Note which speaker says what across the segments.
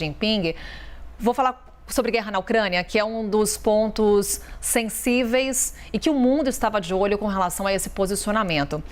Speaker 1: Jinping. Vou falar sobre guerra na Ucrânia, que é um dos pontos sensíveis e que o mundo estava de olho com relação a esse posicionamento.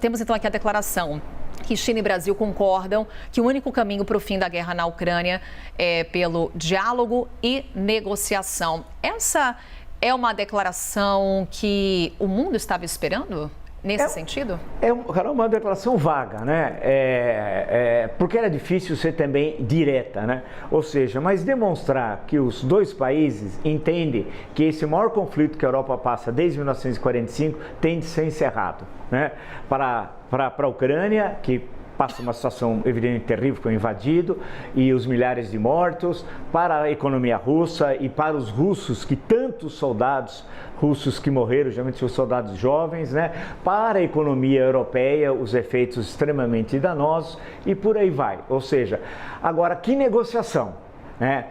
Speaker 1: Temos então aqui a declaração que China e Brasil concordam que o único caminho para o fim da guerra na Ucrânia é pelo diálogo e negociação. Essa é uma declaração que o mundo estava esperando? Nesse sentido? É
Speaker 2: uma declaração vaga, né? Porque era difícil ser também direta, né? Ou seja, mas demonstrar que os dois países entendem que esse maior conflito que a Europa passa desde 1945 tem de ser encerrado, né? Para a Ucrânia, que passa uma situação evidentemente terrível, foi invadido, e os milhares de mortos, para a economia russa e para os russos, que tantos soldados russos que morreram, geralmente os soldados jovens, né? Para a economia europeia, os efeitos extremamente danosos e por aí vai. Ou seja, agora, que negociação, né?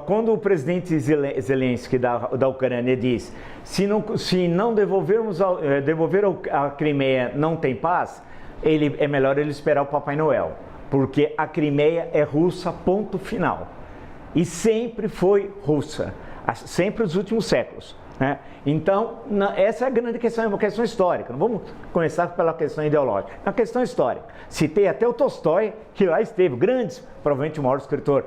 Speaker 2: Quando o presidente Zelensky da Ucrânia diz se não devolvermos devolver a Crimeia não tem paz, é melhor ele esperar o Papai Noel, porque a Crimeia é russa, ponto final. E sempre foi russa, sempre nos últimos séculos, né? Então, essa é a grande questão, é uma questão histórica. Não vamos começar pela questão ideológica, é uma questão histórica. Citei até o Tolstói, que lá esteve, provavelmente o maior escritor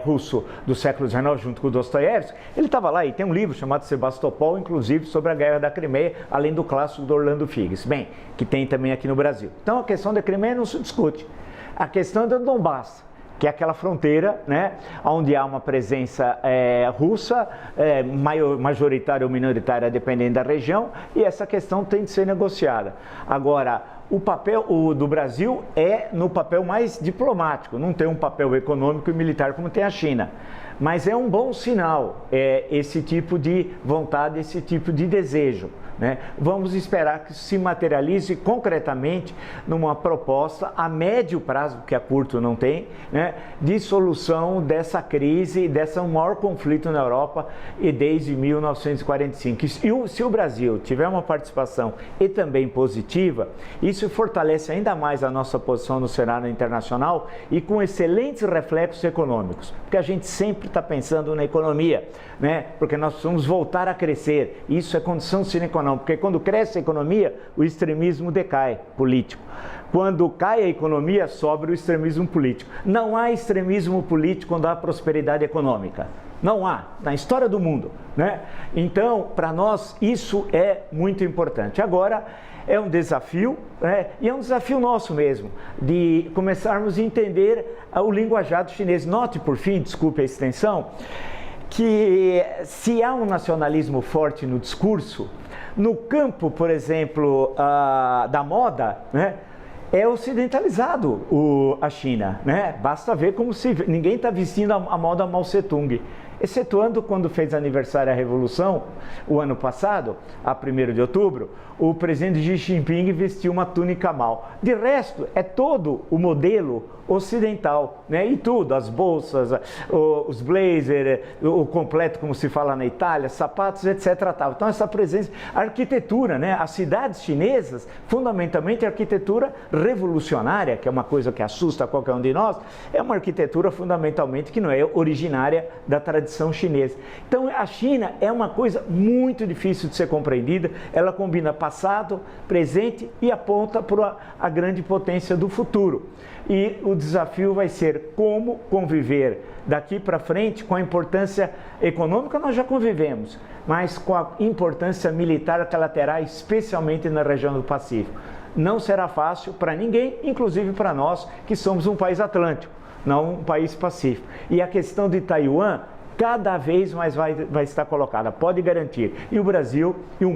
Speaker 2: russo do século XIX, junto com o Dostoiévski. Ele estava lá e tem um livro chamado Sebastopol, inclusive, sobre a Guerra da Crimeia, além do clássico do Orlando Figes, bem, que tem também aqui no Brasil. Então, a questão da Crimeia não se discute. A questão é do Donbass, que é aquela fronteira, né, onde há uma presença russa, majoritária ou minoritária, dependendo da região, e essa questão tem de ser negociada. Agora, o papel do Brasil é no papel mais diplomático, não tem um papel econômico e militar como tem a China. Mas é um bom sinal esse tipo de vontade, esse tipo de desejo, né? Vamos esperar que se materialize concretamente numa proposta a médio prazo, que a curto não tem, né, de solução dessa crise, desse maior conflito na Europa e desde 1945. E se o Brasil tiver uma participação e também positiva, isso fortalece ainda mais a nossa posição no cenário internacional e com excelentes reflexos econômicos, porque a gente sempre está pensando na economia, né? Porque nós precisamos voltar a crescer. Isso é condição sine qua non, porque quando cresce a economia, o extremismo decai político. Quando cai a economia, sobe o extremismo político. Não há extremismo político quando há prosperidade econômica. Não há, na história do mundo, né? Então, para nós, isso é muito importante. Agora, é um desafio, né? E é um desafio nosso mesmo, de começarmos a entender o linguajado chinês. Note, por fim, desculpe a extensão, que se há um nacionalismo forte no discurso, no campo, por exemplo, da moda, né, é ocidentalizado a China, né? Basta ver como ninguém está vestindo a moda Mao Tse-tung. Excetuando quando fez aniversário a Revolução, o ano passado, a 1º de outubro, o presidente Xi Jinping vestiu uma túnica Mao. De resto, é todo o modelo ocidental, né? E tudo, as bolsas, os blazers, o completo, como se fala na Itália, sapatos, etc. Tal. Então, essa presença, a arquitetura, né? As cidades chinesas, fundamentalmente, a arquitetura revolucionária, que é uma coisa que assusta qualquer um de nós, é uma arquitetura fundamentalmente que não é originária da tradição chinesa. Então, a China é uma coisa muito difícil de ser compreendida, ela combina passado, presente e aponta para a grande potência do futuro. E o desafio vai ser como conviver daqui para frente com a importância econômica, nós já convivemos, mas com a importância militar que ela terá, especialmente na região do Pacífico. Não será fácil para ninguém, inclusive para nós, que somos um país atlântico, não um país pacífico. E a questão de Taiwan cada vez mais vai estar colocada, pode garantir. E o Brasil e o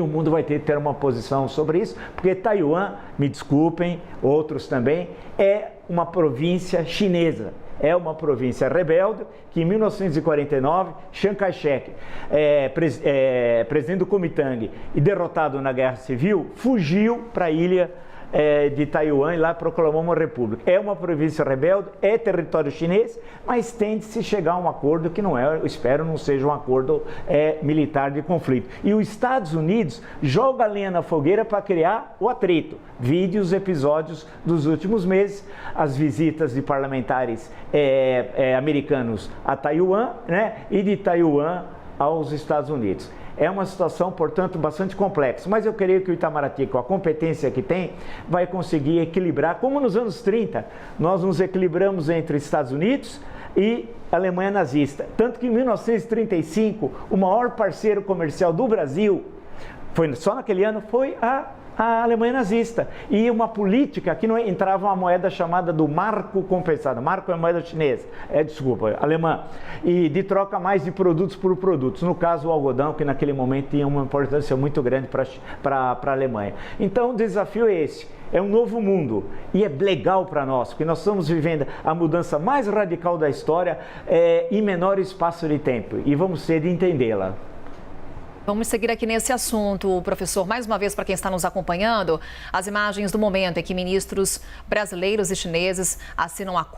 Speaker 2: mundo vai ter uma posição sobre isso, porque Taiwan, me desculpem, outros também, é uma província chinesa. É uma província rebelde que em 1949, Chiang Kai-shek, presidente do Kuomintang e derrotado na Guerra Civil, fugiu para a ilha de Taiwan e lá proclamou uma república. É uma província rebelde, é território chinês, mas tende-se chegar a um acordo que não é, eu espero, não seja um acordo militar de conflito. E os Estados Unidos joga a lenha na fogueira para criar o atrito. Vide os episódios dos últimos meses, as visitas de parlamentares americanos a Taiwan, né, e de Taiwan aos Estados Unidos. É uma situação, portanto, bastante complexa, mas eu creio que o Itamaraty, com a competência que tem, vai conseguir equilibrar, como nos anos 30, nós nos equilibramos entre Estados Unidos e Alemanha nazista. Tanto que em 1935, o maior parceiro comercial do Brasil, só naquele ano, foi a Alemanha nazista. E uma política que não entrava uma moeda chamada do marco compensado. Marco é a moeda chinesa, alemã. E de troca mais de produtos por produtos. No caso, o algodão, que naquele momento tinha uma importância muito grande para a Alemanha. Então, o desafio é esse. É um novo mundo e é legal para nós, porque nós estamos vivendo a mudança mais radical da história em menor espaço de tempo. E vamos ter de entendê-la.
Speaker 1: Vamos seguir aqui nesse assunto, professor. Mais uma vez, para quem está nos acompanhando, as imagens do momento em que ministros brasileiros e chineses assinam acordos